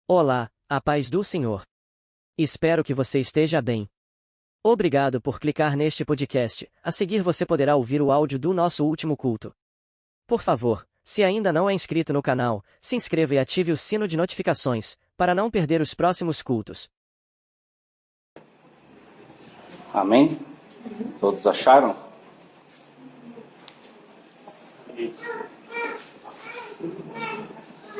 Olá, a paz do Senhor. Espero que você esteja bem. Obrigado por clicar neste podcast. A seguir você poderá ouvir o áudio do nosso último culto. Por favor, se ainda não é inscrito no canal, se inscreva e ative o sino de notificações, para não perder os próximos cultos. Amém? Todos acharam?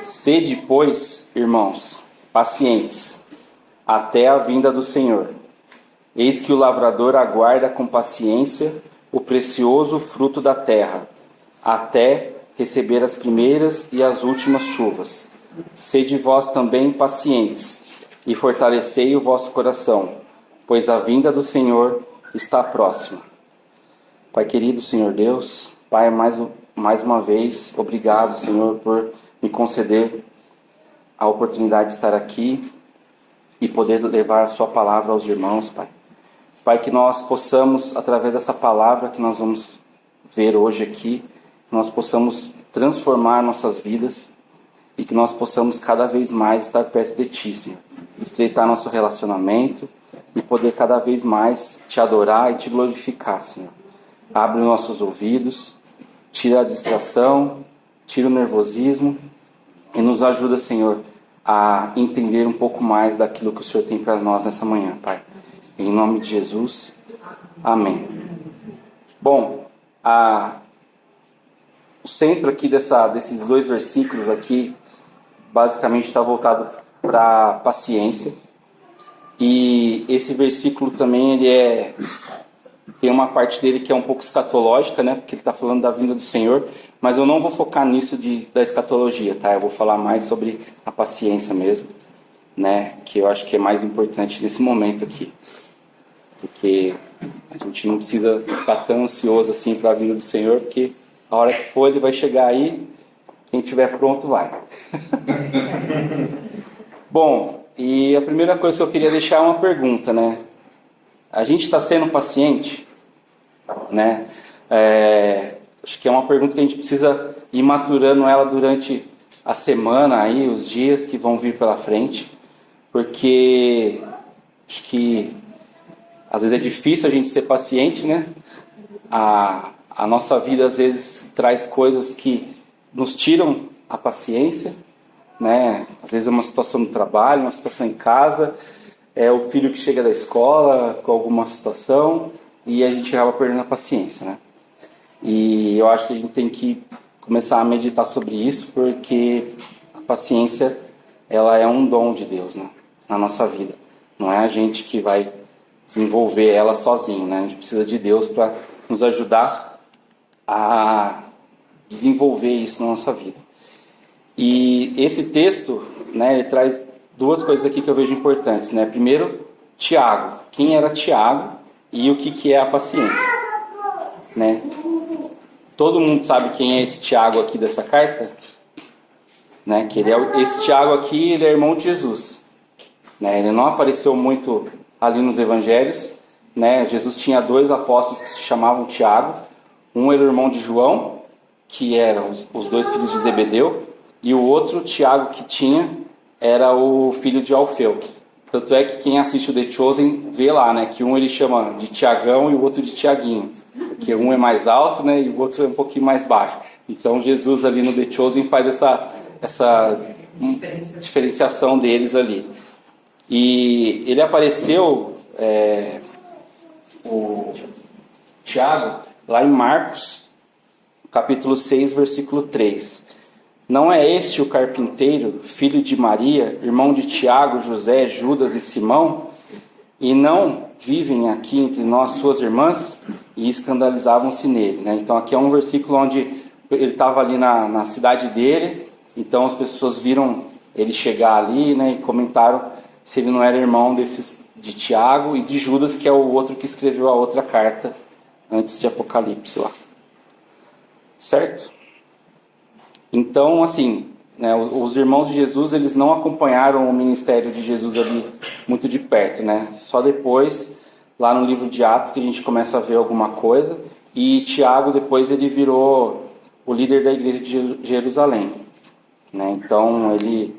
Sede, pois, irmãos, pacientes, até a vinda do Senhor. Eis que o lavrador aguarda com paciência o precioso fruto da terra, até receber as primeiras e as últimas chuvas. Sede vós também pacientes, e fortalecei o vosso coração, pois a vinda do Senhor está próxima. Pai querido, Senhor Deus, Pai, mais uma vez, obrigado, Senhor, por me conceder a oportunidade de estar aqui e poder levar a sua palavra aos irmãos, Pai. Pai, que nós possamos, através dessa palavra que nós vamos ver hoje aqui, nós possamos transformar nossas vidas e que nós possamos cada vez mais estar perto de Ti, Senhor. Estreitar nosso relacionamento e poder cada vez mais Te adorar e Te glorificar, Senhor. Abre nossos ouvidos, tira a distração, tira o nervosismo e nos ajuda, Senhor, a entender um pouco mais daquilo que o Senhor tem para nós nessa manhã, Pai. Em nome de Jesus, amém. Bom, o centro aqui desses dois versículos aqui, basicamente está voltado para paciência. E esse versículo também, tem uma parte dele que é um pouco escatológica, né? Porque ele está falando da vinda do Senhor. Mas eu não vou focar nisso da escatologia, tá? Eu vou falar mais sobre a paciência mesmo, né? Que eu acho que é mais importante nesse momento aqui. Porque a gente não precisa ficar tão ansioso assim para a vinda do Senhor, porque a hora que for ele vai chegar aí, quem estiver pronto vai. Bom, e a primeira coisa que eu queria deixar é uma pergunta, né? A gente está sendo paciente, né? Acho que é uma pergunta que a gente precisa ir maturando ela durante a semana, aí, os dias que vão vir pela frente, porque acho que às vezes é difícil a gente ser paciente, né? A nossa vida às vezes traz coisas que nos tiram a paciência, né? Às vezes é uma situação no trabalho, uma situação em casa, é o filho que chega da escola com alguma situação e a gente acaba perdendo a paciência, né? E eu acho que a gente tem que começar a meditar sobre isso, porque a paciência, ela é um dom de Deus, né, na nossa vida. Não é a gente que vai desenvolver ela sozinho, né? A gente precisa de Deus para nos ajudar a desenvolver isso na nossa vida. E esse texto, né, ele traz duas coisas aqui que eu vejo importantes, né? Primeiro, Tiago. Quem era Tiago e o que é a paciência, né? Todo mundo sabe quem é esse Tiago aqui dessa carta? Né? Que esse Tiago aqui, ele é irmão de Jesus. Né? Ele não apareceu muito ali nos evangelhos. Né? Jesus tinha dois apóstolos que se chamavam Tiago. Um era o irmão de João, que eram os dois filhos de Zebedeu. E o outro Tiago que tinha era o filho de Alfeu. Tanto é que quem assiste o The Chosen vê lá, né? Que um ele chama de Tiagão e o outro de Tiaguinho. Porque um é mais alto, né, e o outro é um pouquinho mais baixo. Então Jesus ali no The Chosen faz essa diferenciação deles ali. E ele apareceu, o Tiago, lá em Marcos, capítulo 6, versículo 3. Não é este o carpinteiro, filho de Maria, irmão de Tiago, José, Judas e Simão? E não vivem aqui entre nós suas irmãs? E escandalizavam-se nele, né? Então aqui é um versículo onde ele estava ali na cidade dele, então as pessoas viram ele chegar ali, né, e comentaram se ele não era irmão de Tiago e de Judas, que é o outro que escreveu a outra carta antes de Apocalipse lá. Certo? Então, assim, né, os irmãos de Jesus, eles não acompanharam o ministério de Jesus ali muito de perto, né? Só depois, lá no livro de Atos, que a gente começa a ver alguma coisa. E Tiago, depois, ele virou o líder da igreja de Jerusalém, né? Então, ele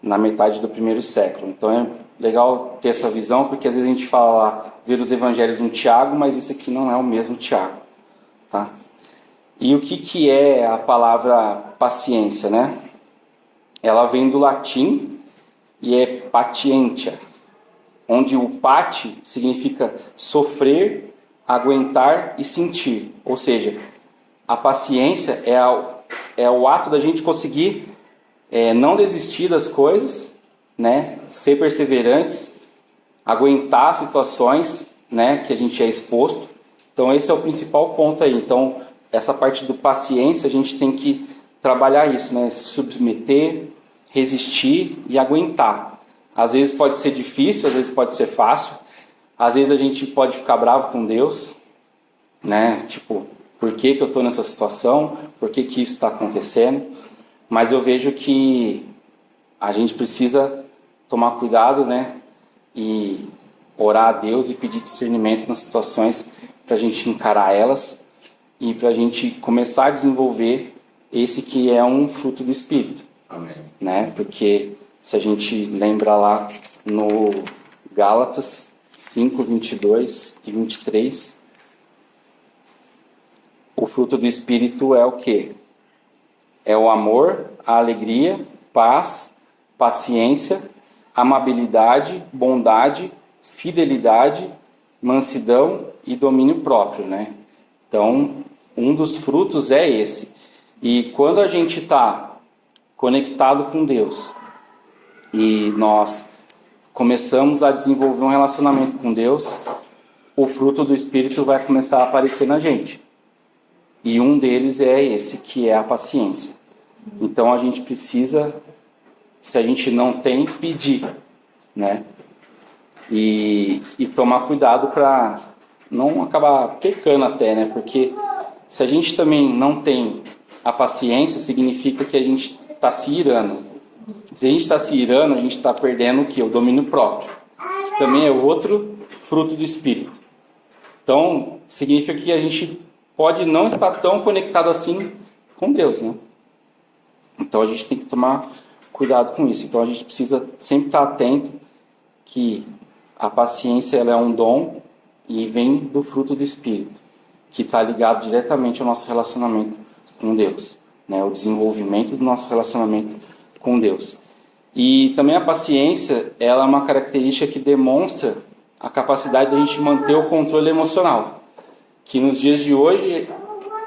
na metade do primeiro século. Então é legal ter essa visão, porque às vezes a gente fala lá, ver os evangelhos no Tiago, mas esse aqui não é o mesmo Tiago. Tá? E o que é a palavra paciência, né? Ela vem do latim e é patientia, onde o pati significa sofrer, aguentar e sentir. Ou seja, a paciência é o ato da gente conseguir não desistir das coisas, né? Ser perseverantes, aguentar situações, né, que a gente é exposto. Então esse é o principal ponto aí. Então essa parte do paciência a gente tem que trabalhar isso, né? Se submeter, resistir e aguentar. Às vezes pode ser difícil, às vezes pode ser fácil. Às vezes a gente pode ficar bravo com Deus, né? Tipo, por que eu estou nessa situação? Por que isso está acontecendo? Mas eu vejo que a gente precisa tomar cuidado, né? E orar a Deus e pedir discernimento nas situações para a gente encarar elas e para a gente começar a desenvolver esse que é um fruto do Espírito. Amém. Né? Porque se a gente lembra lá no Gálatas 5, 22 e 23, o fruto do Espírito é o quê? É o amor, a alegria, paz, paciência, amabilidade, bondade, fidelidade, mansidão e domínio próprio, né? Então, um dos frutos é esse. E quando a gente está conectado com Deus e nós começamos a desenvolver um relacionamento com Deus, o fruto do Espírito vai começar a aparecer na gente. E um deles é esse, que é a paciência. Então a gente precisa, se a gente não tem, pedir, né? E tomar cuidado para não acabar pecando até, né? Porque se a gente também não tem a paciência, significa que a gente está se irando. Se a gente está se irando, a gente está perdendo o quê? O domínio próprio, que também é outro fruto do Espírito. Então, significa que a gente pode não estar tão conectado assim com Deus, né? Então a gente tem que tomar cuidado com isso. Então a gente precisa sempre estar atento que a paciência ela é um dom e vem do fruto do Espírito, que está ligado diretamente ao nosso relacionamento com Deus, né? O desenvolvimento do nosso relacionamento com Deus. E também a paciência ela é uma característica que demonstra a capacidade de a gente manter o controle emocional, que nos dias de hoje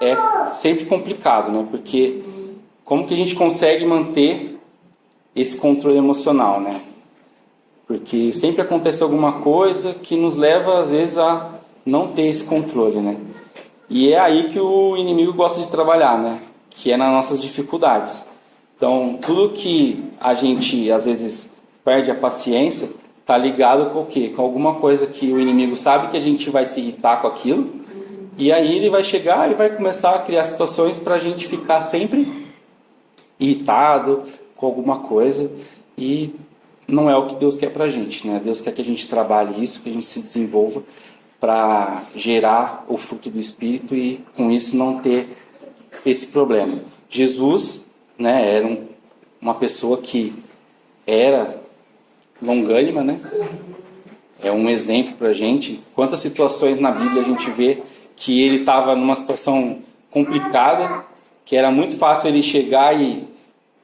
é sempre complicado, né? Porque como que a gente consegue manter esse controle emocional, né? Porque sempre acontece alguma coisa que nos leva, às vezes, a não ter esse controle, né? E é aí que o inimigo gosta de trabalhar, né? Que é nas nossas dificuldades. Então, tudo que a gente, às vezes, perde a paciência, está ligado com o quê? Com alguma coisa que o inimigo sabe que a gente vai se irritar com aquilo, e aí ele vai chegar e vai começar a criar situações para a gente ficar sempre irritado com alguma coisa, e não é o que Deus quer para a gente, né? Deus quer que a gente trabalhe isso, que a gente se desenvolva para gerar o fruto do Espírito e com isso não ter esse problema. Jesus, né, era uma pessoa que era longânima, né? É um exemplo para a gente. Quantas situações na Bíblia a gente vê que ele estava numa situação complicada, que era muito fácil ele chegar e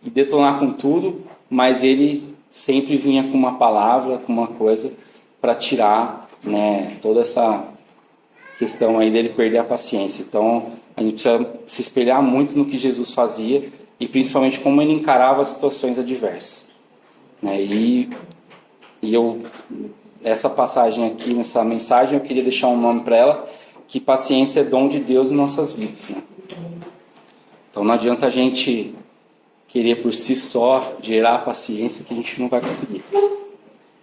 detonar com tudo, mas ele sempre vinha com uma palavra, com uma coisa para tirar, né, toda essa questão aí dele perder a paciência. Então a gente precisa se espelhar muito no que Jesus fazia e principalmente como ele encarava as situações adversas, né? E essa passagem aqui, nessa mensagem, eu queria deixar um nome para ela, que paciência é dom de Deus em nossas vidas, né? Então não adianta a gente querer por si só gerar paciência, que a gente não vai conseguir.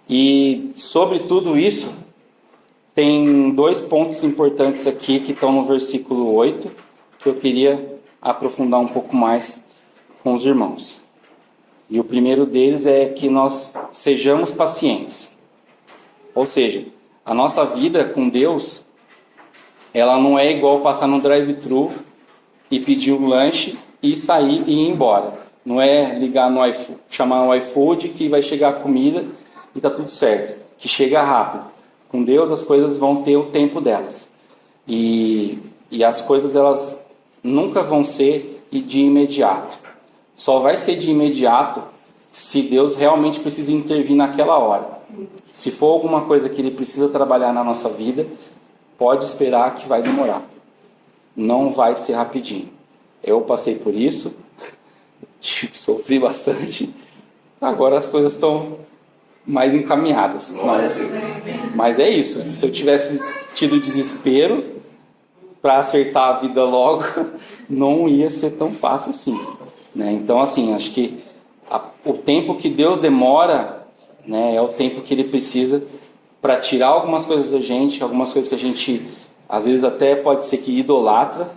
E sobre tudo isso, tem 2 pontos importantes aqui que estão no versículo 8, que eu queria aprofundar um pouco mais com os irmãos. E o primeiro deles é que nós sejamos pacientes. Ou seja, a nossa vida com Deus, ela não é igual passar no drive-thru e pedir um lanche e sair e ir embora. Não é ligar no iFood, chamar no iFood que vai chegar a comida e tá tudo certo. Que chega rápido. Com Deus as coisas vão ter o tempo delas. E as coisas elas nunca vão ser de imediato. Só vai ser de imediato se Deus realmente precisa intervir naquela hora. Se for alguma coisa que Ele precisa trabalhar na nossa vida, pode esperar que vai demorar. Não vai ser rapidinho. Eu passei por isso, sofri bastante. Agora as coisas estão mais encaminhadas. Mas é isso. Se eu tivesse tido desespero para acertar a vida logo, não ia ser tão fácil assim. Né? Então, assim, acho que o tempo que Deus demora, né, é o tempo que Ele precisa para tirar algumas coisas da gente, algumas coisas que a gente, às vezes até pode ser que idolatra,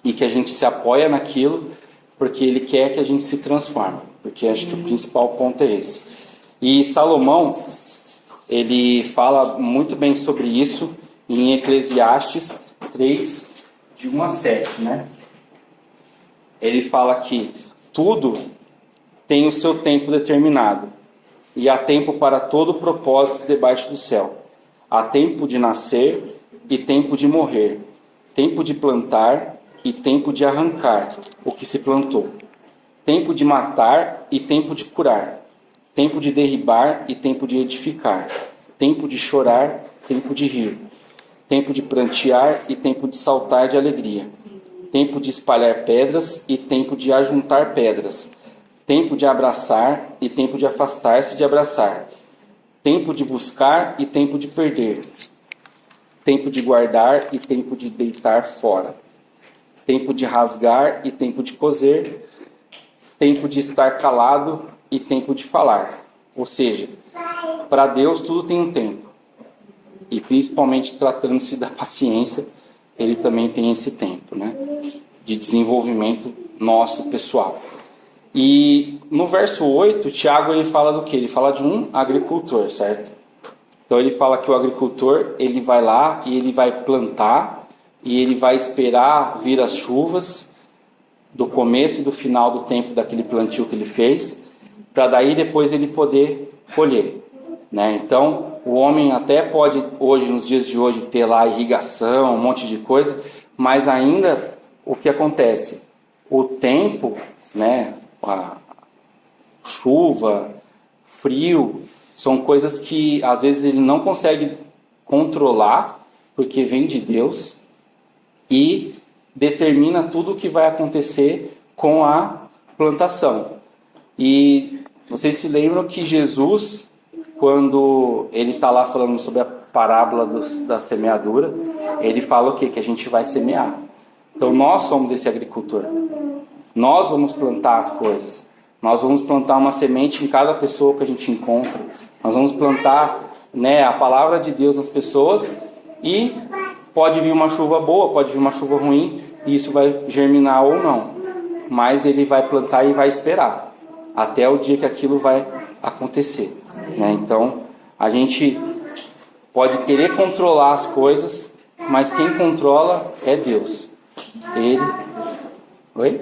e que a gente se apoia naquilo, porque Ele quer que a gente se transforme. Porque acho que o principal ponto é esse. E Salomão, ele fala muito bem sobre isso em Eclesiastes 3, de 1 a 7, né? Ele fala que tudo tem o seu tempo determinado, e há tempo para todo propósito debaixo do céu. Há tempo de nascer e tempo de morrer, tempo de plantar e tempo de arrancar o que se plantou, tempo de matar e tempo de curar, tempo de derribar e tempo de edificar, tempo de chorar, tempo de rir, tempo de prantear e tempo de saltar de alegria, tempo de espalhar pedras e tempo de ajuntar pedras, tempo de abraçar e tempo de afastar-se de abraçar, tempo de buscar e tempo de perder, tempo de guardar e tempo de deitar fora, tempo de rasgar e tempo de coser, tempo de estar calado e tempo de falar. Ou seja, para Deus tudo tem um tempo. E principalmente tratando-se da paciência, Ele também tem esse tempo, né? De desenvolvimento nosso, pessoal. E no verso 8, Tiago ele fala do quê? Ele fala de um agricultor, certo? Então ele fala que o agricultor, ele vai lá e ele vai plantar, e ele vai esperar vir as chuvas do começo e do final do tempo daquele plantio que ele fez, para daí depois ele poder colher, né? Então o homem até pode hoje, nos dias de hoje, ter lá irrigação, um monte de coisa, mas ainda o que acontece? O tempo, né? A chuva, frio, são coisas que às vezes ele não consegue controlar, porque vem de Deus, e determina tudo o que vai acontecer com a plantação. E vocês se lembram que Jesus, quando ele está lá falando sobre a parábola da semeadura, ele fala o quê? Que a gente vai semear. Então nós somos esse agricultor. Nós vamos plantar as coisas. Nós vamos plantar uma semente em cada pessoa que a gente encontra. Nós vamos plantar, né, a palavra de Deus nas pessoas, e pode vir uma chuva boa, pode vir uma chuva ruim, e isso vai germinar ou não. Mas ele vai plantar e vai esperar até o dia que aquilo vai acontecer, né? Então, a gente pode querer controlar as coisas, mas quem controla é Deus. Ele... Oi?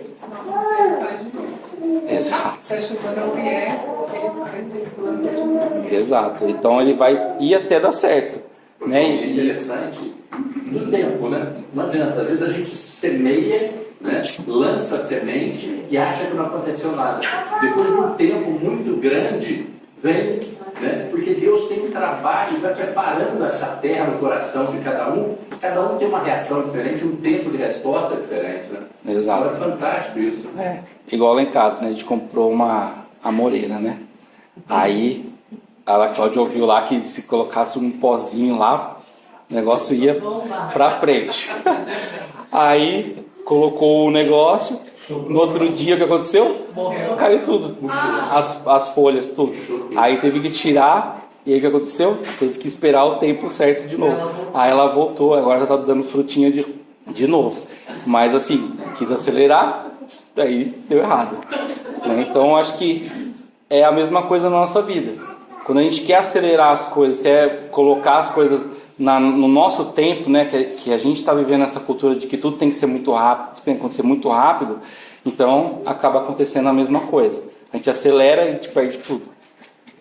Exato. Se a chuva não vier, ele faz planta de novo. Exato. Então ele vai ir até dar certo, né? É interessante no tempo, né? Não adianta. Às vezes a gente semeia, né? Lança a semente e acha que não aconteceu nada. Depois de um tempo muito grande, vem, né? Porque Deus tem um trabalho e vai preparando essa terra no coração de cada um. Cada um tem uma reação diferente, um tempo de resposta diferente, né? Exato. É fantástico isso. É. Igual lá em casa, né? A gente comprou uma amoreira, né? Aí a Cláudia ouviu lá que se colocasse um pozinho lá, o negócio ia pra frente. Aí colocou o negócio, no outro dia o que aconteceu? Caiu tudo. As folhas, tudo. Aí teve que tirar, e aí o que aconteceu? Teve que esperar o tempo certo de novo. Aí ela voltou, agora já tá dando frutinha de novo. Mas assim, quis acelerar, daí deu errado, né? Então acho que é a mesma coisa na nossa vida. Quando a gente quer acelerar as coisas, quer colocar as coisas no nosso tempo, né? Que a gente está vivendo essa cultura de que tudo tem que ser muito rápido, tudo tem que acontecer muito rápido, Então, acaba acontecendo a mesma coisa. A gente acelera e a gente perde tudo.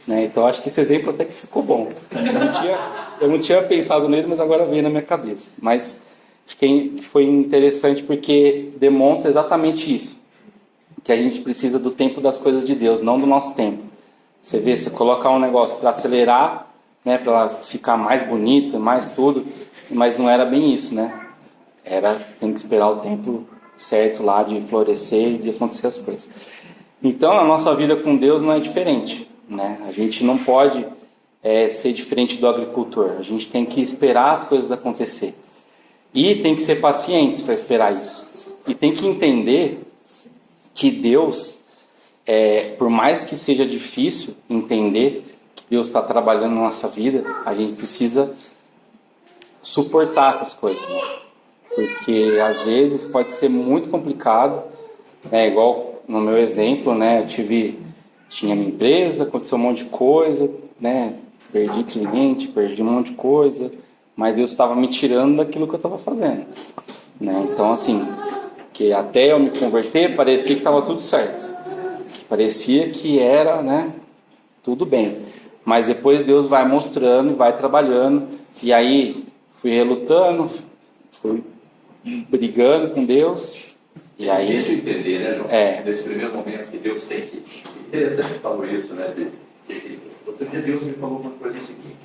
Né? Então, acho que esse exemplo até que ficou bom. Eu não tinha pensado nele, mas agora veio na minha cabeça. Mas acho que foi interessante porque demonstra exatamente isso. Que a gente precisa do tempo das coisas de Deus, não do nosso tempo. Você vê, você colocar um negócio para acelerar, né, para ela ficar mais bonita, mais tudo, mas não era bem isso, né? Tem que esperar o tempo certo lá de florescer e de acontecer as coisas. Então, a nossa vida com Deus não é diferente, né? A gente não pode ser diferente do agricultor. A gente tem que esperar as coisas acontecer. E tem que ser pacientes para esperar isso. E tem que entender que Deus, por mais que seja difícil entender que Deus está trabalhando na nossa vida, a gente precisa suportar essas coisas, né? Porque às vezes pode ser muito complicado, igual no meu exemplo, né? Tinha minha empresa, aconteceu um monte de coisa, né? Perdi cliente, perdi um monte de coisa, mas Deus estava me tirando daquilo que eu estava fazendo, né? Então, assim, que até eu me converter, parecia que estava tudo certo. Parecia que era, né, tudo bem. Mas depois Deus vai mostrando, vai trabalhando, e aí fui relutando, fui brigando com Deus, e aí... Deixa eu entender, né, João? Nesse primeiro momento que Deus tem que... Interessante que falou isso, né? Outro dia Deus me falou uma coisa seguinte: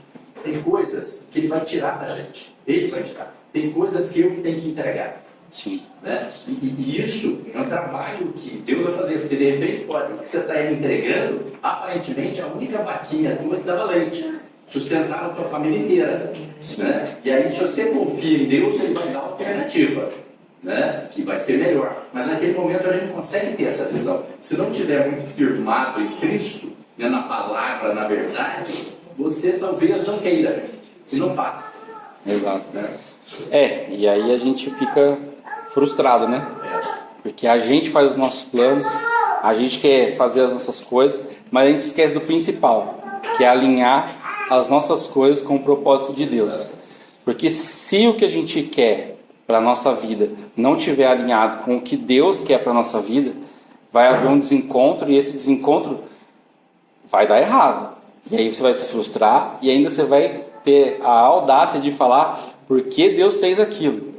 tem coisas que Ele vai tirar da gente. Ele vai tirar. Tem coisas que eu tenho que entregar. Sim. Né? E isso é um trabalho que Deus vai fazer, porque de repente pode, o que você está entregando, aparentemente é a única vaquinha tua que dava leite, sustentar a tua família inteira. Né? E aí, se você confia em Deus, Ele vai dar uma alternativa, né? Que vai ser melhor. Mas naquele momento a gente consegue ter essa visão. Se não tiver muito firmado em Cristo, né, na palavra, na verdade, você talvez não queira, se não faça. Exato. Né? E aí a gente fica frustrado, né? Porque a gente faz os nossos planos, a gente quer fazer as nossas coisas, mas a gente esquece do principal, que é alinhar as nossas coisas com o propósito de Deus. Porque se o que a gente quer para a nossa vida não estiver alinhado com o que Deus quer para a nossa vida, vai haver um desencontro, e esse desencontro vai dar errado. E aí você vai se frustrar, e ainda você vai ter a audácia de falar por que Deus fez aquilo.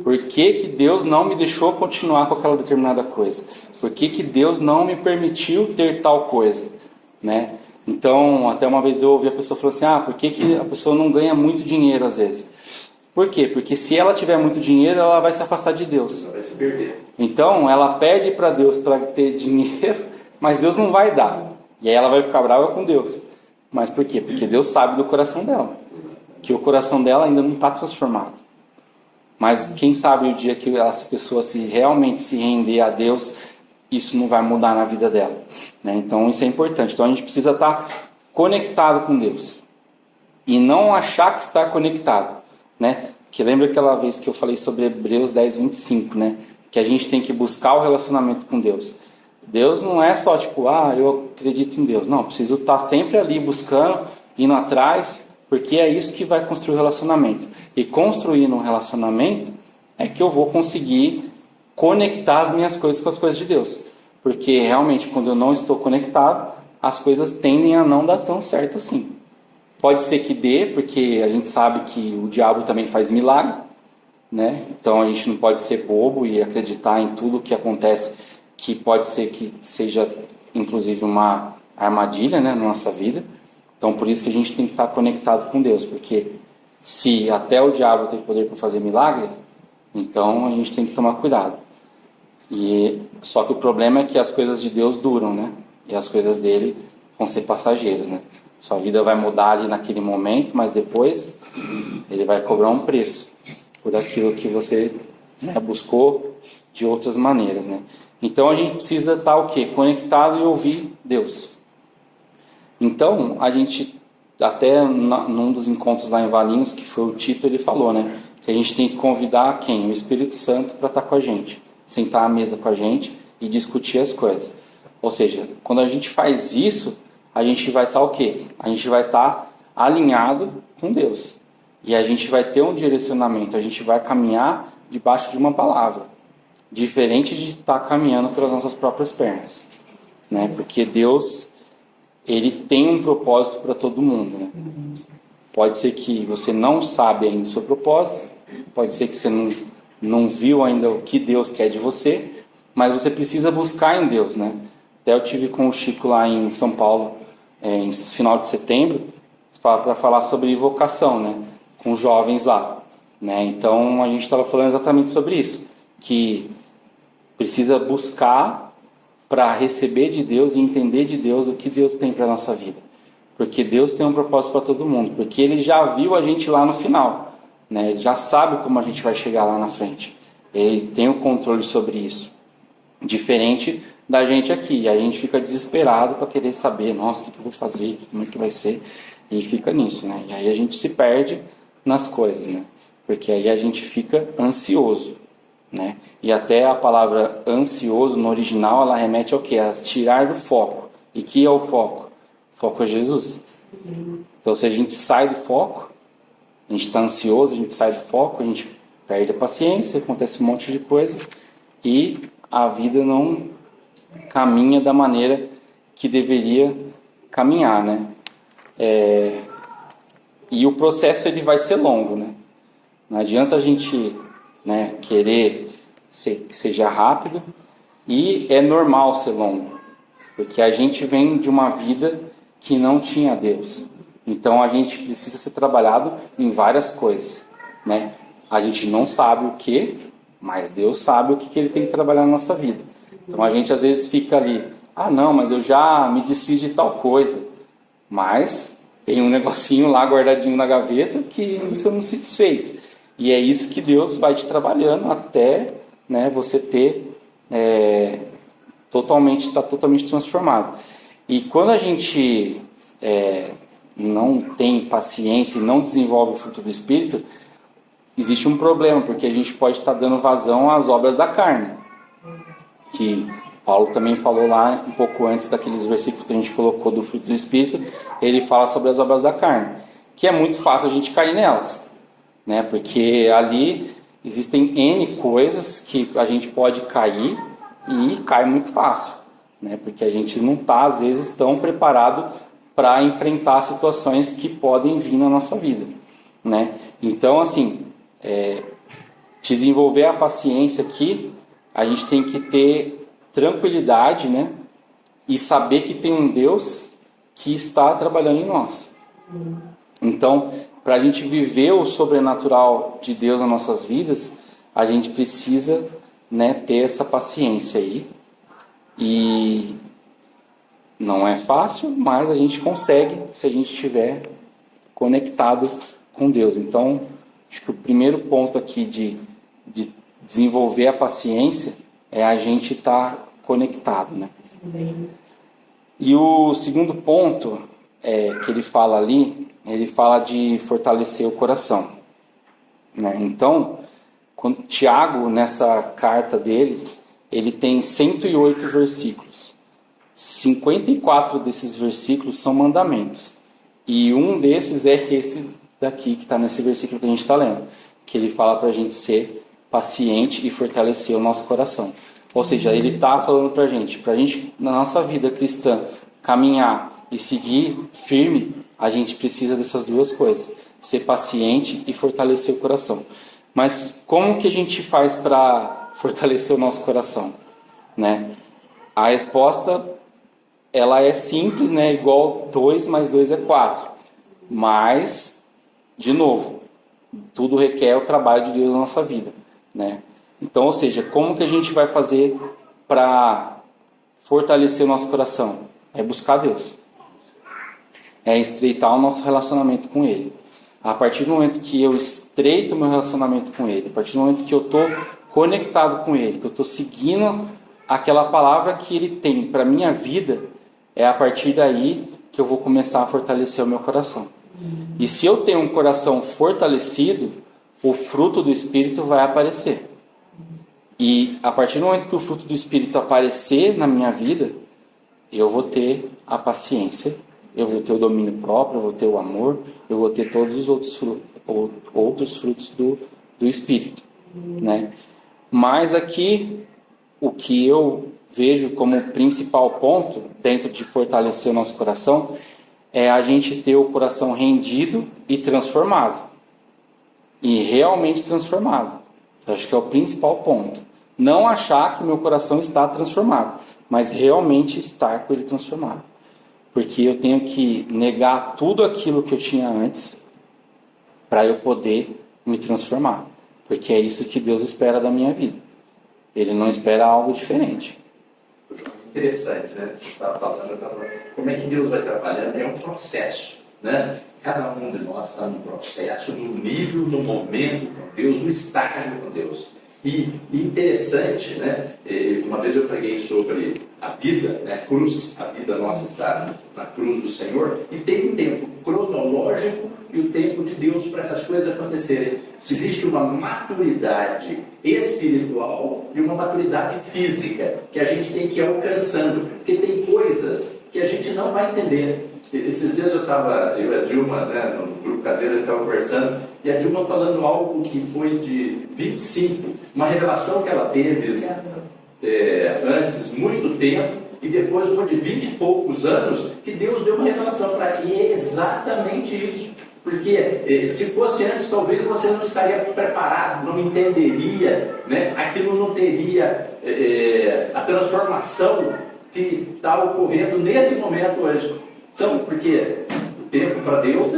Por que Deus não me deixou continuar com aquela determinada coisa? Por que Deus não me permitiu ter tal coisa? Né? Então, até uma vez eu ouvi a pessoa falar assim, por que a pessoa não ganha muito dinheiro às vezes? Por quê? Porque se ela tiver muito dinheiro, ela vai se afastar de Deus. Ela vai se perder. Então, ela pede para Deus para ter dinheiro, mas Deus não vai dar. E aí ela vai ficar brava com Deus. Mas por quê? Porque Deus sabe do coração dela. Que o coração dela ainda não está transformado. Mas quem sabe o dia que essa pessoa realmente se render a Deus, isso não vai mudar na vida dela. Né? Então isso é importante. Então a gente precisa estar conectado com Deus. E não achar que está conectado. Né? Que lembra aquela vez que eu falei sobre Hebreus 10, 25, né? Que a gente tem que buscar o relacionamento com Deus. Deus não é só tipo, eu acredito em Deus. Não, eu preciso estar sempre ali buscando, indo atrás, porque é isso que vai construir o relacionamento. E construir um relacionamento é que eu vou conseguir conectar as minhas coisas com as coisas de Deus. Porque realmente, quando eu não estou conectado, as coisas tendem a não dar tão certo assim. Pode ser que dê, porque a gente sabe que o diabo também faz milagre, né? Então a gente não pode ser bobo e acreditar em tudo que acontece, que pode ser que seja inclusive uma armadilha, né, na nossa vida. Então por isso que a gente tem que estar conectado com Deus, porque se até o diabo tem poder para fazer milagre, então a gente tem que tomar cuidado. Só que o problema é que as coisas de Deus duram, né? E as coisas dele vão ser passageiras, né? Sua vida vai mudar ali naquele momento, mas depois ele vai cobrar um preço por aquilo que você, né, buscou de outras maneiras, né? Então a gente precisa estar o quê? Conectado e ouvir Deus. Então a gente, até num dos encontros lá em Valinhos, que foi o Tito, ele falou, né? Que a gente tem que convidar quem? O Espírito Santo para estar com a gente, sentar à mesa com a gente e discutir as coisas. Ou seja, quando a gente faz isso, a gente vai estar o quê? A gente vai estar alinhado com Deus. E a gente vai ter um direcionamento, a gente vai caminhar debaixo de uma palavra. diferente de estar caminhando pelas nossas próprias pernas, né? Porque Deus, ele tem um propósito para todo mundo, né? Pode ser que você não sabe ainda o seu propósito, pode ser que você não viu ainda o que Deus quer de você, mas você precisa buscar em Deus, né? Até eu tive com o Chico lá em São Paulo, em final de setembro, para falar sobre vocação, né? Com jovens lá, né? Então a gente estava falando exatamente sobre isso, que precisa buscar para receber de Deus e entender de Deus o que Deus tem para a nossa vida. Porque Deus tem um propósito para todo mundo, porque Ele já viu a gente lá no final, né? Ele já sabe como a gente vai chegar lá na frente. Ele tem o controle sobre isso. Diferente da gente aqui, a gente fica desesperado para querer saber, nossa, o que eu vou fazer, como é que vai ser, e fica nisso, né? E aí a gente se perde nas coisas, né? Porque aí a gente fica ansioso, né? E até a palavra ansioso no original, ela remete ao quê? A tirar do foco. E que é o foco? O foco é Jesus. Então se a gente sai do foco, a gente está ansioso, a gente sai do foco, a gente perde a paciência, acontece um monte de coisa e a vida não caminha da maneira que deveria caminhar, né? E o processo ele vai ser longo, né? Não adianta a gente, né, querer que seja rápido, e é normal ser longo, porque a gente vem de uma vida que não tinha Deus. Então a gente precisa ser trabalhado em várias coisas, né? A gente não sabe o que, mas Deus sabe o que Ele tem que trabalhar na nossa vida. Então a gente às vezes fica ali, ah não, mas eu já me desfiz de tal coisa, mas tem um negocinho lá guardadinho na gaveta que você não se desfez. E é isso que Deus vai te trabalhando até, né, você ter estar totalmente transformado. E quando a gente não tem paciência e não desenvolve o fruto do Espírito, existe um problema, porque a gente pode estar dando vazão às obras da carne, que Paulo também falou lá um pouco antes daqueles versículos que a gente colocou do fruto do Espírito. Ele fala sobre as obras da carne, que é muito fácil a gente cair nelas, né? Porque ali existem N coisas que a gente pode cair e cai muito fácil, né? Porque a gente não está às vezes tão preparado para enfrentar situações que podem vir na nossa vida, né? Então assim, desenvolver a paciência aqui, a gente tem que ter tranquilidade, né? E saber que tem um Deus que está trabalhando em nós. Então, para a gente viver o sobrenatural de Deus nas nossas vidas, a gente precisa, né, ter essa paciência aí. E não é fácil, mas a gente consegue se a gente estiver conectado com Deus. Então, acho que o primeiro ponto aqui de desenvolver a paciência é a gente estar conectado, né? E o segundo ponto que ele fala ali, ele fala de fortalecer o coração, né? Então, Tiago, nessa carta dele, ele tem 108 versículos. 54 desses versículos são mandamentos. E um desses é esse daqui, que está nesse versículo que a gente está lendo, que ele fala para a gente ser paciente e fortalecer o nosso coração. Ou seja, ele está falando para a gente, na nossa vida cristã, caminhar e seguir firme, a gente precisa dessas duas coisas, ser paciente e fortalecer o coração. Mas como que a gente faz para fortalecer o nosso coração, né? A resposta, ela é simples, né? Igual 2 mais 2 é 4. Mas, de novo, tudo requer o trabalho de Deus na nossa vida, né? Então, ou seja, como que a gente vai fazer para fortalecer o nosso coração? É buscar Deus. É estreitar o nosso relacionamento com Ele. A partir do momento que eu estreito o meu relacionamento com Ele, a partir do momento que eu estou conectado com Ele, que eu estou seguindo aquela palavra que Ele tem para a minha vida, é a partir daí que eu vou começar a fortalecer o meu coração. E se eu tenho um coração fortalecido, o fruto do Espírito vai aparecer. E a partir do momento que o fruto do Espírito aparecer na minha vida, eu vou ter a paciência, eu vou ter o domínio próprio, eu vou ter o amor, eu vou ter todos os outros frutos do Espírito, né? Mas aqui, o que eu vejo como principal ponto, dentro de fortalecer o nosso coração, é a gente ter o coração rendido e transformado. E realmente transformado. Eu acho que é o principal ponto. Não achar que meu coração está transformado, mas realmente estar com ele transformado. Porque eu tenho que negar tudo aquilo que eu tinha antes para eu poder me transformar. Porque é isso que Deus espera da minha vida. Ele não espera algo diferente. Interessante, né? Você estava falando, como é que Deus vai trabalhando? É um processo, né? Cada um de nós está no processo, no nível, no momento com Deus, no estágio com Deus. E interessante, né? Uma vez eu preguei sobre a vida, né? A cruz, a vida nossa está na cruz do Senhor, e tem um tempo cronológico e o tempo de Deus para essas coisas acontecerem. Existe uma maturidade espiritual e uma maturidade física que a gente tem que ir alcançando, porque tem coisas que a gente não vai entender. Esses dias eu e a Dilma, né, no grupo caseiro, a gente estava conversando, e a Dilma falando algo que foi de 25, uma revelação que ela teve antes, muito tempo, e depois foi de 20 e poucos anos, que Deus deu uma revelação para ela, e é exatamente isso. Porque se fosse antes, talvez você não estaria preparado, não entenderia, né? Aquilo não teria a transformação que está ocorrendo nesse momento hoje. Então, porque o tempo para Deus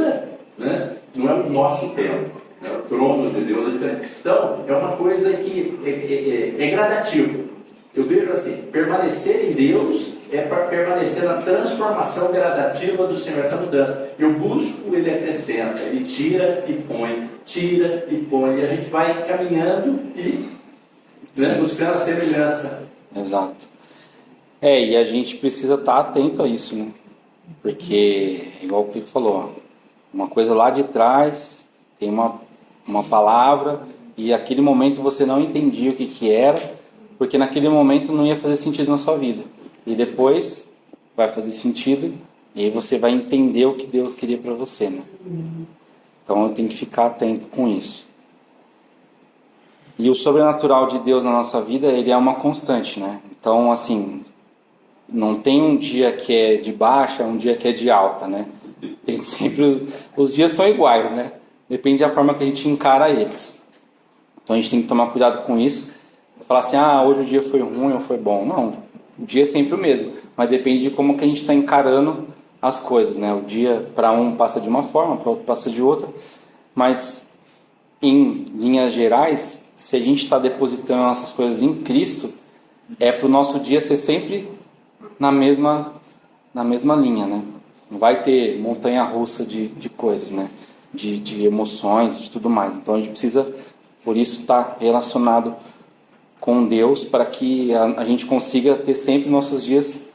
né, não é o nosso tempo, né? O trono de Deus é diferente. Então, é uma coisa que é gradativo. Eu vejo assim, permanecer em Deus é para permanecer na transformação gradativa do Senhor, essa mudança. Eu busco, Ele acrescenta, Ele tira e põe, e a gente vai caminhando e buscando a semelhança. Exato. E a gente precisa estar atento a isso, né? Porque, igual o Pico falou, ó, uma coisa lá de trás, tem uma palavra, e aquele momento você não entendia o que era, porque naquele momento não ia fazer sentido na sua vida. E depois vai fazer sentido, e aí você vai entender o que Deus queria para você, né? Então eu tenho que ficar atento com isso. E o sobrenatural de Deus na nossa vida, ele é uma constante, né? Então, assim, não tem um dia que é de baixa, um dia que é de alta, né? Tem sempre os dias são iguais, né? Depende da forma que a gente encara eles. Então a gente tem que tomar cuidado com isso. Falar assim, hoje o dia foi ruim ou foi bom. Não, o dia é sempre o mesmo, mas depende de como que a gente está encarando as coisas, né? O dia para um passa de uma forma, para outro passa de outra, mas em linhas gerais, se a gente está depositando nossas coisas em Cristo, é para o nosso dia ser sempre na mesma linha, né? Não vai ter montanha-russa de coisas, né? De emoções, de tudo mais. Então a gente precisa, por isso, estar relacionado com Deus, para que a gente consiga ter sempre nossos dias.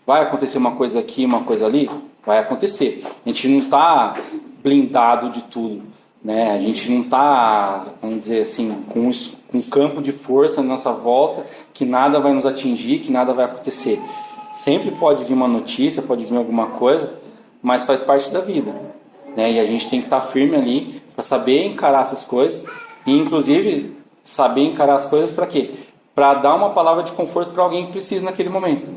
Vai acontecer uma coisa aqui, uma coisa ali? Vai acontecer. A gente não está blindado de tudo, né? A gente não está, vamos dizer assim, com um campo de força na nossa volta, que nada vai nos atingir, que nada vai acontecer. Sempre pode vir uma notícia, pode vir alguma coisa, mas faz parte da vida, né? E a gente tem que estar firme ali para saber encarar essas coisas, e inclusive saber encarar as coisas para quê? Para dar uma palavra de conforto para alguém que precisa naquele momento,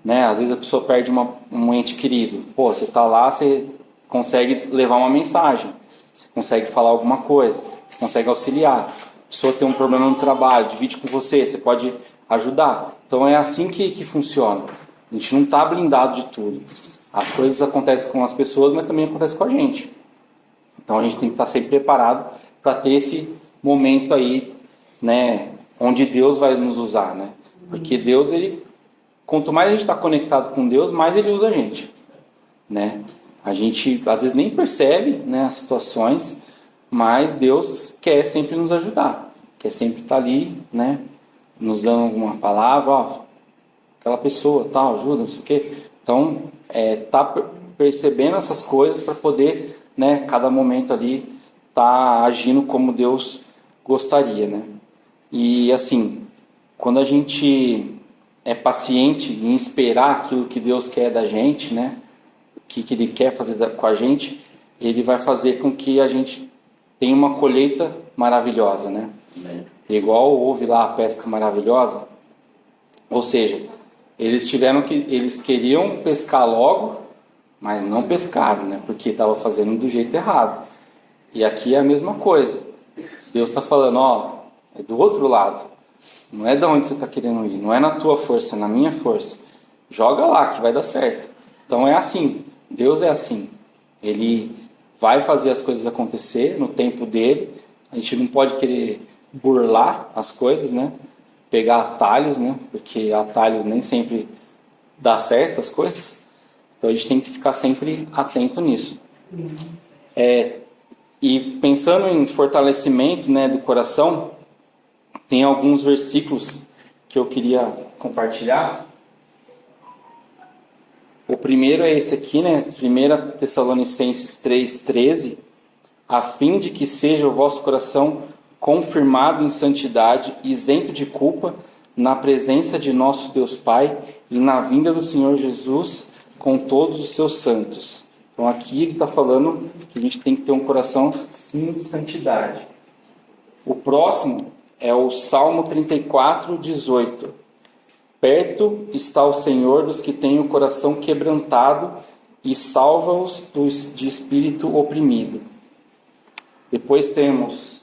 né? Às vezes a pessoa perde um ente querido. Pô, você está lá, você consegue levar uma mensagem, você consegue falar alguma coisa, você consegue auxiliar. A pessoa tem um problema no trabalho, divide com você, você pode ajudar. Então é assim que funciona. A gente não está blindado de tudo. As coisas acontecem com as pessoas, mas também acontecem com a gente. Então a gente tem que estar sempre preparado para ter esse momento aí, né, onde Deus vai nos usar, né? Porque Deus, quanto mais a gente está conectado com Deus, mais Ele usa a gente, né? A gente às vezes nem percebe, né, as situações, mas Deus quer sempre nos ajudar, quer sempre estar ali, né, nos dando alguma palavra, ó, aquela pessoa, tal, ajuda, não sei o quê. Então, tá percebendo essas coisas para poder, né, cada momento ali tá agindo como Deus gostaria, né? E assim, quando a gente é paciente em esperar aquilo que Deus quer da gente, né? O que Ele quer fazer com a gente, Ele vai fazer com que a gente tenha uma colheita maravilhosa, né? Igual houve lá a pesca maravilhosa. Ou seja, eles queriam pescar logo, mas não pescaram, né? Porque estava fazendo do jeito errado. E aqui é a mesma coisa. Deus está falando, ó, é do outro lado. Não é de onde você está querendo ir. Não é na tua força, é na minha força. Joga lá que vai dar certo. Então é assim. Deus é assim. Ele vai fazer as coisas acontecer no tempo dele. A gente não pode querer burlar as coisas, né? Pegar atalhos, né? Porque atalhos nem sempre dá certo as coisas. Então a gente tem que ficar sempre atento nisso. E pensando em fortalecimento, né, do coração, tem alguns versículos que eu queria compartilhar. O primeiro é esse aqui, né? 1 Tessalonicenses 3,13. A fim de que seja o vosso coração confirmado em santidade, isento de culpa, na presença de nosso Deus Pai e na vinda do Senhor Jesus com todos os seus santos. Então aqui ele está falando que a gente tem que ter um coração em santidade. O próximo é o Salmo 34:18. Perto está o Senhor dos que têm o coração quebrantado e salva-os de espírito oprimido. Depois temos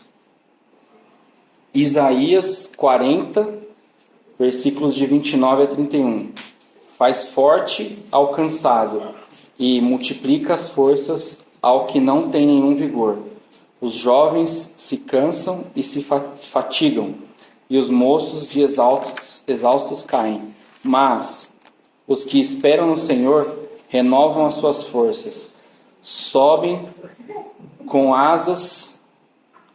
Isaías 40, versículos de 29 a 31. Faz forte ao cansado e multiplica as forças ao que não tem nenhum vigor. Os jovens se cansam e se fatigam, e os moços de exaustos caem. Mas os que esperam no Senhor renovam as suas forças, sobem com asas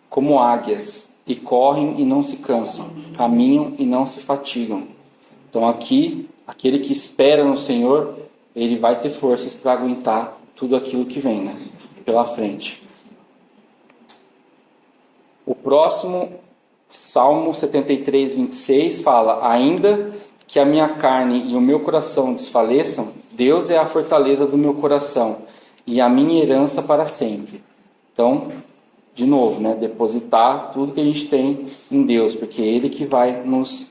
como águias, e correm e não se cansam, caminham e não se fatigam. Então aqui, aquele que espera no Senhor, ele vai ter forças para aguentar tudo aquilo que vem, né, pela frente. O próximo, Salmo 73:26, fala: ainda que a minha carne e o meu coração desfaleçam, Deus é a fortaleza do meu coração e a minha herança para sempre. Então, de novo, né, depositar tudo que a gente tem em Deus, porque é Ele que vai nos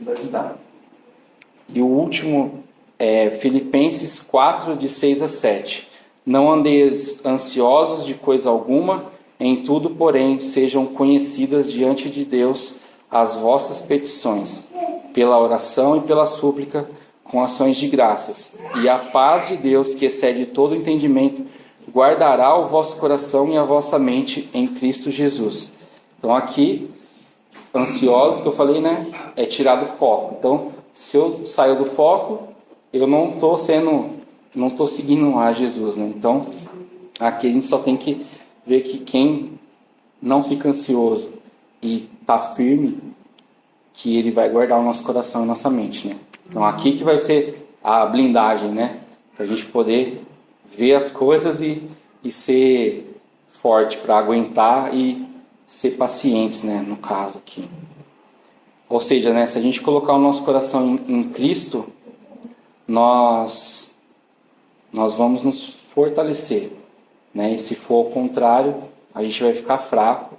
ajudar. E o último é Filipenses 4, de 6 a 7. Não andeis ansiosos de coisa alguma, em tudo, porém, sejam conhecidas diante de Deus as vossas petições, pela oração e pela súplica, com ações de graças. E a paz de Deus, que excede todo entendimento, guardará o vosso coração e a vossa mente em Cristo Jesus. Então aqui, ansiosos, que eu falei, né, é tirar do foco. Então, se eu saio do foco, eu não estou seguindo a Jesus, né? Então, aqui a gente só tem que ver que quem não fica ansioso e está firme, que ele vai guardar o nosso coração e nossa mente, né? Então aqui que vai ser a blindagem, né? Para a gente poder ver as coisas e ser forte para aguentar e ser pacientes, né? No caso aqui. Ou seja, né? Se a gente colocar o nosso coração em Cristo, nós vamos nos fortalecer, né? E se for ao contrário, a gente vai ficar fraco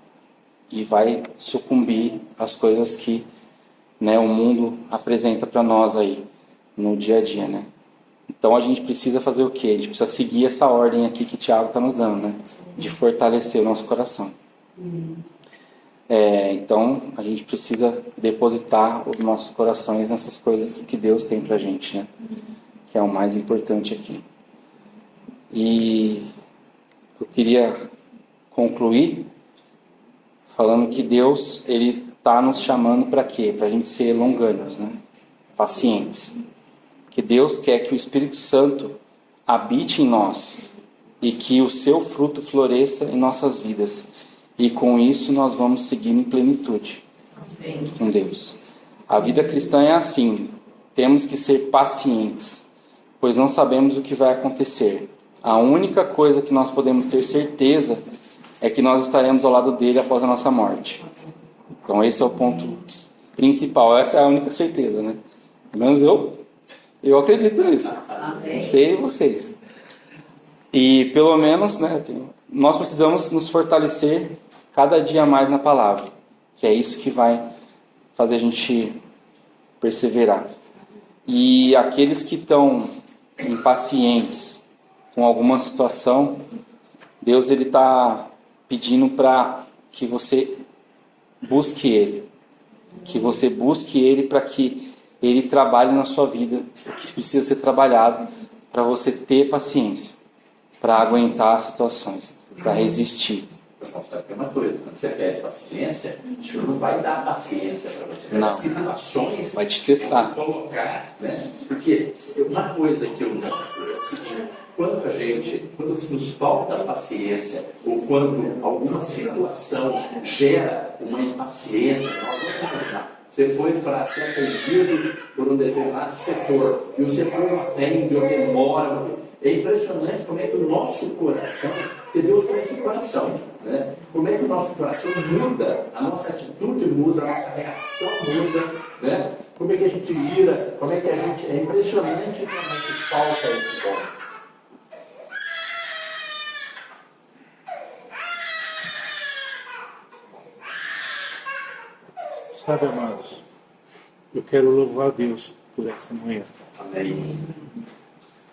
e vai sucumbir às coisas que, né, o mundo apresenta para nós aí no dia a dia, né? Então a gente precisa fazer o quê? A gente precisa seguir essa ordem aqui que Tiago está nos dando, né? De fortalecer o nosso coração. Então a gente precisa depositar os nossos corações nessas coisas que Deus tem para a gente, né? Que é o mais importante aqui. E eu queria concluir falando que Deus, Ele está nos chamando para quê? Para a gente ser longânimos, né? Pacientes. Que Deus quer que o Espírito Santo habite em nós e que o seu fruto floresça em nossas vidas. E com isso nós vamos seguir em plenitude com Deus. A vida cristã é assim. Temos que ser pacientes, pois não sabemos o que vai acontecer. A única coisa que nós podemos ter certeza é que nós estaremos ao lado dele após a nossa morte. Então esse é o ponto principal, essa é a única certeza, né? Pelo menos eu acredito nisso. Não sei vocês. E pelo menos, né, nós precisamos nos fortalecer cada dia mais na palavra. que é isso que vai fazer a gente perseverar. E aqueles que estão impacientes com alguma situação, Deus ele está pedindo para que você busque Ele. Que você busque Ele para que Ele trabalhe na sua vida o que precisa ser trabalhado, para você ter paciência, para aguentar as situações, para resistir. Tem uma coisa, quando você pede paciência, o Senhor não vai dar paciência para você. Vai dar situações, vai te testar. Colocar, né? Porque uma coisa que eu noto é o seguinte: quando nos falta paciência, ou quando alguma situação gera uma impaciência, você foi para ser atendido por um determinado setor, e o setor não atende, ou demora. É impressionante como é que o nosso coração, porque Deus conhece o coração, né? Como é que o nosso coração muda, a nossa atitude muda, a nossa reação muda, né? Como é que a gente vira, como é que a gente... É impressionante como é que falta esse dom. Sabe, amados, eu quero louvar a Deus por essa manhã. Amém.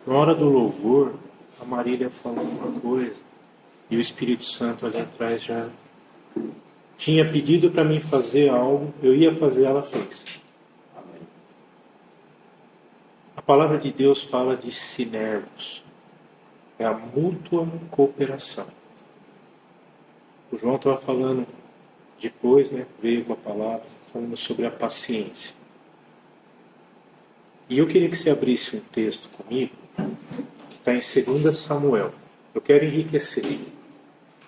Na hora do louvor, a Marília falou uma coisa e o Espírito Santo ali atrás já tinha pedido para mim fazer algo, eu ia fazer, ela fez. Amém. A palavra de Deus fala de sinergos, é a mútua cooperação. O João estava falando depois, né, veio com a palavra, falando sobre a paciência. E eu queria que você abrisse um texto comigo, que está em 2 Samuel. Eu quero enriquecer ele.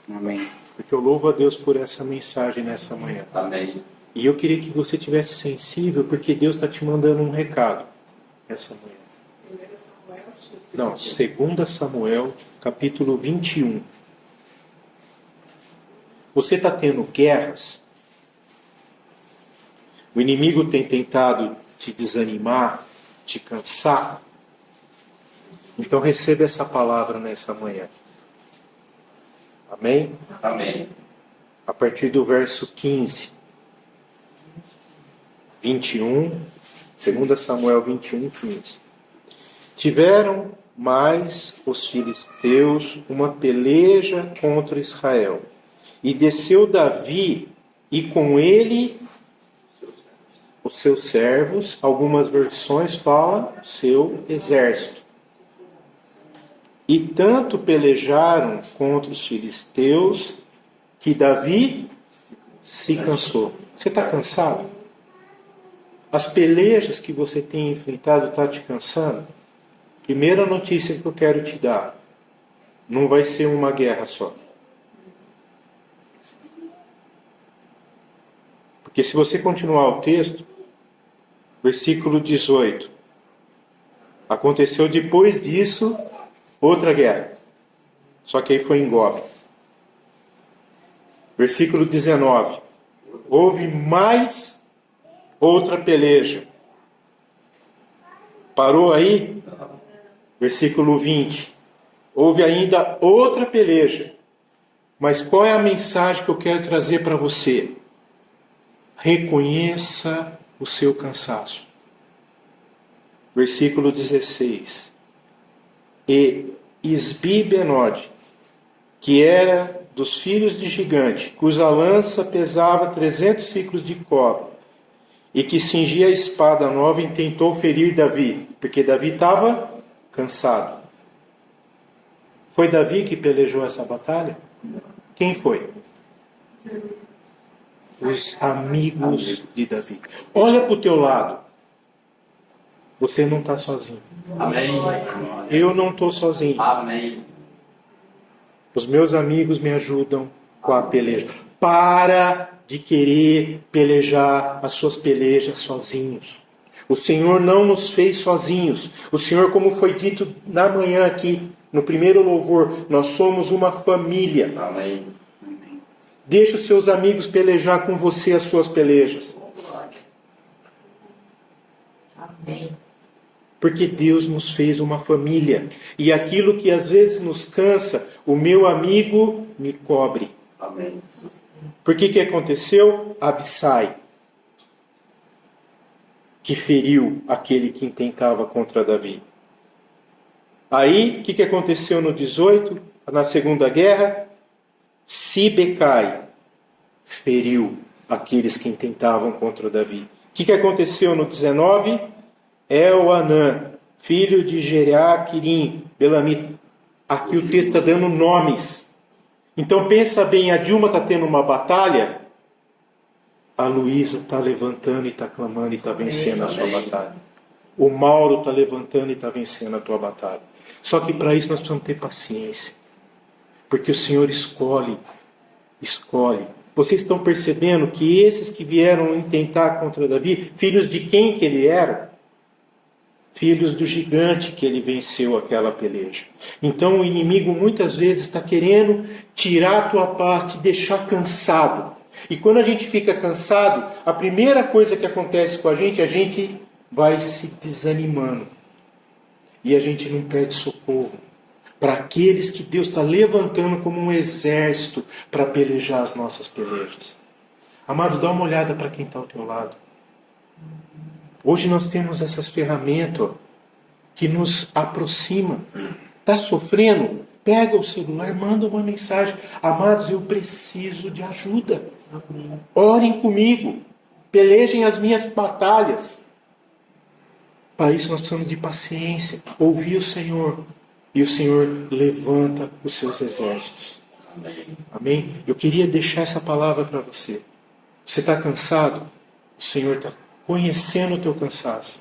Amém. Porque eu louvo a Deus por essa mensagem nessa manhã. Amém. E eu queria que você tivesse sensível, porque Deus está te mandando um recado essa manhã. Não, 2 Samuel, capítulo 21. Você está tendo guerras? O inimigo tem tentado te desanimar, te cansar? Então receba essa palavra nessa manhã. Amém? Amém. A partir do verso 15. 21, 2 Samuel 21, 15. Tiveram mais os filisteus uma peleja contra Israel. E desceu Davi, e com ele os seus servos, algumas versões falam seu exército. E tanto pelejaram contra os filisteus que Davi se cansou. Você está cansado? As pelejas que você tem enfrentado estão te cansando? Primeira notícia que eu quero te dar: não vai ser uma guerra só. Porque se você continuar o texto, versículo 18, aconteceu depois disso outra guerra, só que aí foi em Gob. Versículo 19, houve mais outra peleja. Parou aí? Versículo 20, houve ainda outra peleja. Mas qual é a mensagem que eu quero trazer para você? Reconheça o seu cansaço. Versículo 16. E Isbi-Benode, que era dos filhos de gigante, cuja lança pesava 300 ciclos de cobre, e que cingia a espada nova, intentou ferir Davi, porque Davi estava cansado. Foi Davi que pelejou essa batalha? Quem foi? Os amigos de Davi. Olha para o teu lado. Você não está sozinho. Amém. Eu não estou sozinho. Amém. Os meus amigos me ajudam com a peleja. Para de querer pelejar as suas pelejas sozinhos. O Senhor não nos fez sozinhos. O Senhor, como foi dito na manhã aqui, no primeiro louvor, nós somos uma família. Amém. Deixa os seus amigos pelejar com você as suas pelejas. Amém. Porque Deus nos fez uma família. E aquilo que às vezes nos cansa, o meu amigo me cobre. Amém. Por que aconteceu? Abissai, que feriu aquele que intentava contra Davi. Aí, o que aconteceu no 18, na Segunda Guerra? Sibecai feriu aqueles que intentavam contra Davi. O que aconteceu no 19? Elhanã, filho de Jeriaquirim, Belamita. Aqui o texto está dando nomes. Então pensa bem, a Dilma está tendo uma batalha, a Luísa está levantando e está clamando e está vencendo a sua batalha. O Mauro está levantando e está vencendo a tua batalha. Só que para isso nós precisamos ter paciência. Porque o Senhor escolhe. Vocês estão percebendo que esses que vieram intentar contra Davi, filhos de quem que ele era? Filhos do gigante que ele venceu aquela peleja. Então o inimigo muitas vezes está querendo tirar a tua paz, te deixar cansado. E quando a gente fica cansado, a primeira coisa que acontece com a gente vai se desanimando. E a gente não pede socorro para aqueles que Deus está levantando como um exército para pelejar as nossas pelejas. Amados, dá uma olhada para quem está ao teu lado. Hoje nós temos essas ferramentas que nos aproximam. Está sofrendo? Pega o celular, manda uma mensagem. Amados, eu preciso de ajuda. Orem comigo. Pelejem as minhas batalhas. Para isso nós precisamos de paciência. Ouvir o Senhor. E o Senhor levanta os seus exércitos. Amém? Eu queria deixar essa palavra para você. Você está cansado? O Senhor está conhecendo o teu cansaço.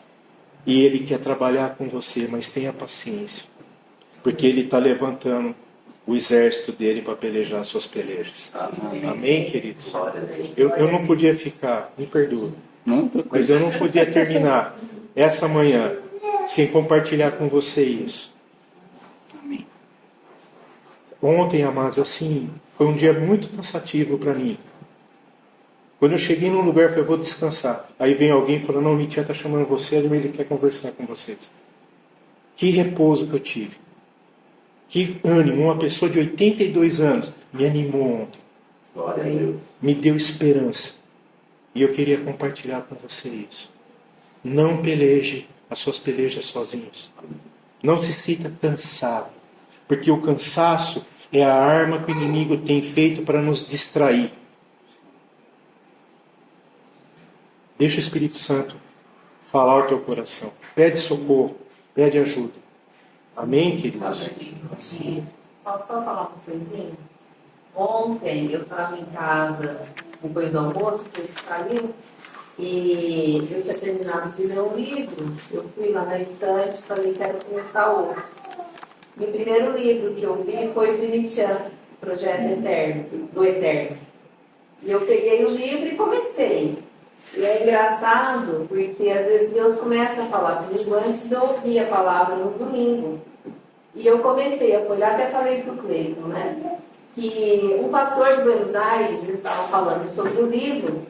E Ele quer trabalhar com você, mas tenha paciência. Porque Ele está levantando o exército dele para pelejar as suas pelejas. Amém, queridos? Eu não podia ficar, me perdoa, mas eu não podia terminar essa manhã sem compartilhar com você isso. Ontem, amados, assim, foi um dia muito cansativo para mim. Quando eu cheguei num lugar, eu falei, vou descansar. Aí vem alguém falando, não, o Mitia está chamando você, ele quer conversar com vocês. Que repouso que eu tive. Que ânimo. Uma pessoa de 82 anos me animou ontem. Glória a Deus. Me deu esperança. E eu queria compartilhar com você isso. Não peleje as suas pelejas sozinhos. Não se sinta cansado. Porque o cansaço é a arma que o inimigo tem feito para nos distrair. Deixa o Espírito Santo falar ao teu coração. Pede socorro, pede ajuda. Amém, queridos? Posso só falar uma coisinha? Ontem eu estava em casa depois do almoço, porque ele saiu, e eu tinha terminado de ler um livro. Eu fui lá na estante e falei, quero começar outro. E o primeiro livro que eu vi foi o de Nietzsche, Projeto Eterno, do Eterno. E eu peguei o livro e comecei. E é engraçado, porque às vezes Deus começa a falar comigo antes de eu ouvir a palavra no domingo. E eu comecei a folhear, até falei para o Cleiton, né? Que um pastor de Buenos Aires, ele estava falando sobre o livro,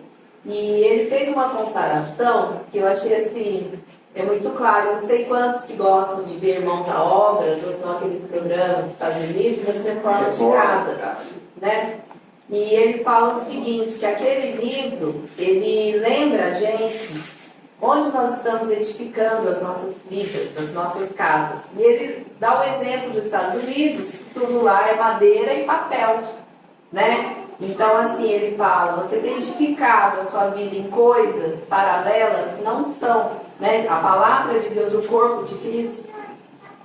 e ele fez uma comparação que eu achei assim, é muito claro. Eu não sei quantos que gostam de ver Irmãos à Obra, ou são aqueles programas dos Estados Unidos, mas reformas de casa, né? E ele fala o seguinte, que aquele livro, ele lembra a gente onde nós estamos edificando as nossas vidas, as nossas casas. E ele dá o exemplo dos Estados Unidos, que tudo lá é madeira e papel, né? Então, assim, ele fala, você tem edificado a sua vida em coisas paralelas que não são, né? A palavra de Deus, o corpo de Cristo.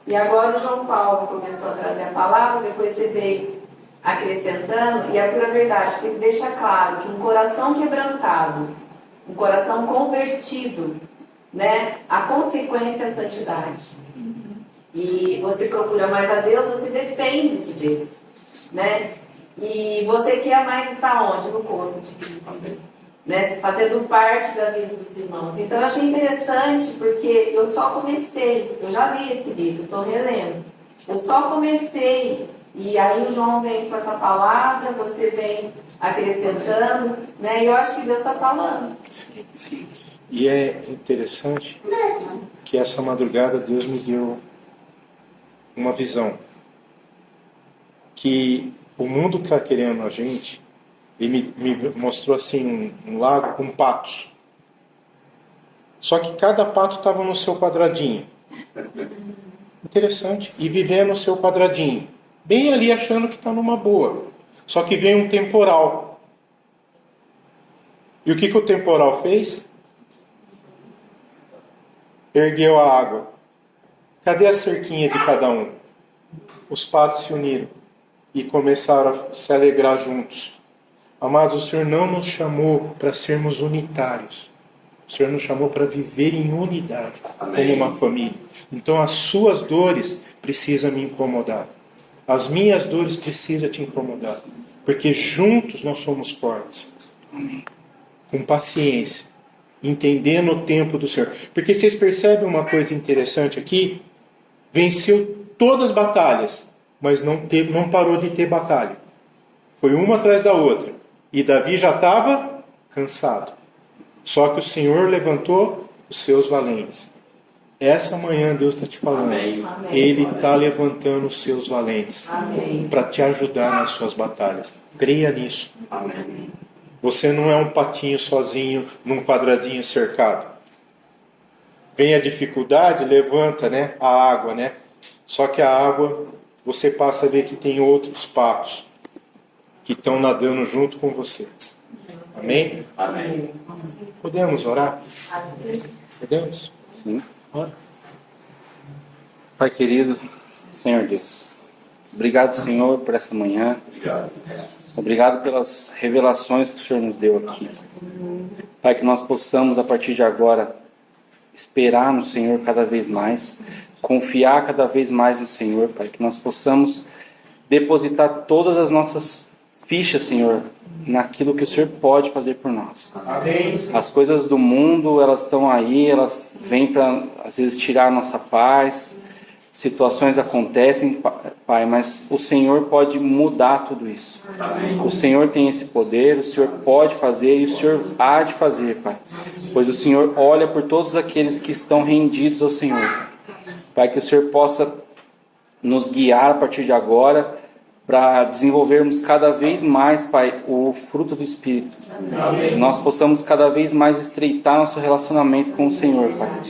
E agora o João Paulo começou a trazer a palavra, depois você veio acrescentando, e a pura verdade, que ele deixa claro que um coração quebrantado, um coração convertido, né, a consequência é a santidade. E você procura mais a Deus, você depende de Deus, né? E você quer mais estar onde? No corpo de Cristo, né? Fazendo parte da vida dos irmãos. Então eu achei interessante, porque eu só comecei, eu já li esse livro, estou relendo, eu só comecei. E aí o João vem com essa palavra, você vem acrescentando, né? E eu acho que Deus está falando. Sim, sim. E é interessante que essa madrugada Deus me deu uma visão. Que O mundo está querendo a gente. E me mostrou assim um lago com patos. Só que cada pato estava no seu quadradinho. Interessante. E vivendo no seu quadradinho. Bem ali achando que está numa boa. Só que veio um temporal. E o que o temporal fez? Ergueu a água. Cadê a cerquinha de cada um? Os patos se uniram e começaram a se alegrar juntos. Amados, o Senhor não nos chamou para sermos unitários. O Senhor nos chamou para viver em unidade, como uma família. Então as suas dores precisam me incomodar. As minhas dores precisam te incomodar. Porque juntos nós somos fortes. Com paciência. Entendendo o tempo do Senhor. Porque vocês percebem uma coisa interessante aqui? Venceu todas as batalhas, mas não parou de ter batalha. Foi uma atrás da outra. E Davi já estava cansado. Só que o Senhor levantou os seus valentes. Essa manhã Deus está te falando. Amém. Ele está levantando os seus valentes para te ajudar nas suas batalhas. Creia nisso. Amém. Você não é um patinho sozinho num quadradinho cercado. Vem a dificuldade, levanta, né, a água, né? Só que a água, você passa a ver que tem outros patos que estão nadando junto com você. Amém? Amém. Podemos orar? Podemos? Sim. Ora. Pai querido, Senhor Deus, obrigado, Senhor, por essa manhã. Obrigado. Obrigado pelas revelações que o Senhor nos deu aqui. Pai, que nós possamos, a partir de agora, esperar no Senhor cada vez mais, confiar cada vez mais no Senhor, Pai, que nós possamos depositar todas as nossas fichas, Senhor, naquilo que o Senhor pode fazer por nós. Amém. As coisas do mundo, elas estão aí, elas vêm para, às vezes, tirar a nossa paz, situações acontecem, Pai, mas o Senhor pode mudar tudo isso. Amém. O Senhor tem esse poder, o Senhor pode fazer e o Senhor há de fazer, Pai. Pois o Senhor olha por todos aqueles que estão rendidos ao Senhor. Pai, que o Senhor possa nos guiar a partir de agora para desenvolvermos cada vez mais, Pai, o fruto do Espírito. Amém. Nós possamos cada vez mais estreitar nosso relacionamento com o Senhor, Pai.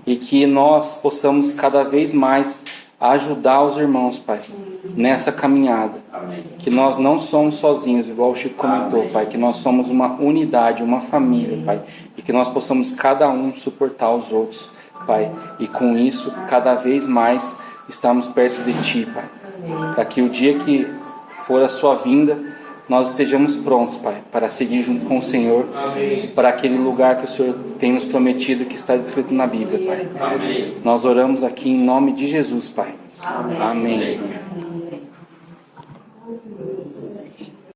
E que nós possamos cada vez mais ajudar os irmãos, Pai, nessa caminhada. Amém. Que nós não somos sozinhos, igual o Chico comentou, Pai. Que nós somos uma unidade, uma família, Pai. E que nós possamos cada um suportar os outros, Pai. E com isso, cada vez mais estarmos perto de Ti, Pai. Para que o dia que for a Sua vinda, nós estejamos prontos, Pai, para seguir junto com o Senhor, para aquele lugar que o Senhor tem nos prometido, que está descrito na Bíblia, Pai. Amém. Nós oramos aqui em nome de Jesus, Pai. Amém. Amém, Senhor.